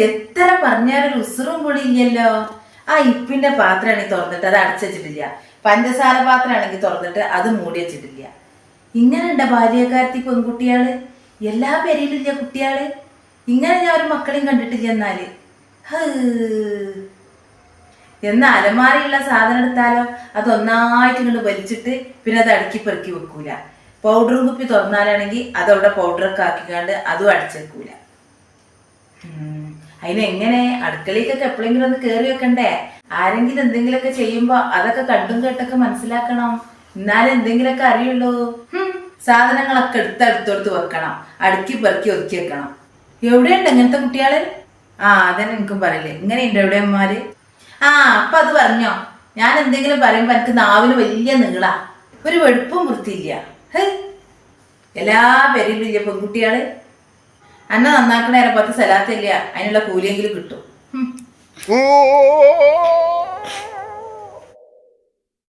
എത്ര പറഞ്ഞാലൊരു ഉസുറും പൊടിയില്ലല്ലോ. ആ ഇപ്പിന്റെ പാത്രമാണെങ്കിൽ തുറന്നിട്ട് അത് അടച്ചു വെച്ചിട്ടില്ല, പഞ്ചസാര പാത്രമാണെങ്കിൽ തുറന്നിട്ട് അത് മൂടി വെച്ചിട്ടില്ല. ഇങ്ങനെ ഉണ്ട ബാല്യകാലത്തി പെൺകുട്ടികള്? എല്ലാ പേരിലില്ല കുട്ടികള്. ഇങ്ങനെ ഞാൻ ഒരു മക്കളെയും കണ്ടിട്ടില്ല. എന്നാ അലമാരിയുള്ള സാധനം എടുത്താലോ അത് ഒന്നായിട്ട് ഇങ്ങോട്ട് വലിച്ചിട്ട് പിന്നെ അത് അടുക്കി പെറുക്കി വെക്കൂല. പൗഡറും കുപ്പി തുറന്നാലാണെങ്കിൽ അതവിടെ പൗഡറൊക്കെ ആക്കിക്കാണ്ട് അതും അടിച്ചേക്കൂല. അതിനെങ്ങനെ അടുക്കളയിലേക്കൊക്കെ എപ്പോഴെങ്കിലും ഒന്ന് കയറി വെക്കണ്ടേ? ആരെങ്കിലും എന്തെങ്കിലുമൊക്കെ ചെയ്യുമ്പോ അതൊക്കെ കണ്ടും കേട്ടൊക്കെ മനസ്സിലാക്കണം, എന്നാലും എന്തെങ്കിലുമൊക്കെ അറിയുള്ളൂ. സാധനങ്ങളൊക്കെ എടുത്തെടുത്ത് വെക്കണം, അടുക്കി പെറുക്കി ഒതുക്കി വെക്കണം. എവിടെയുണ്ട് ഇങ്ങനത്തെ കുട്ടികള്? അതന്നെ എനിക്കും പറയില്ലേ, ഇങ്ങനെയുണ്ട് എവിടെയന്മാര്? അപ്പൊ അത് പറഞ്ഞോ. ഞാൻ എന്തെങ്കിലും പറയുമ്പോ എനിക്ക് നാവിന് വലിയ നീളാ, ഒരു വെടുപ്പും വൃത്തിയില്ല. എല്ലാ പേരിലും പെൺകുട്ടികള്. അന്ന നന്നാക്കണേരെ 10 സലാത്തില്ല, അതിനുള്ള കൂലിയെങ്കിലും കിട്ടും.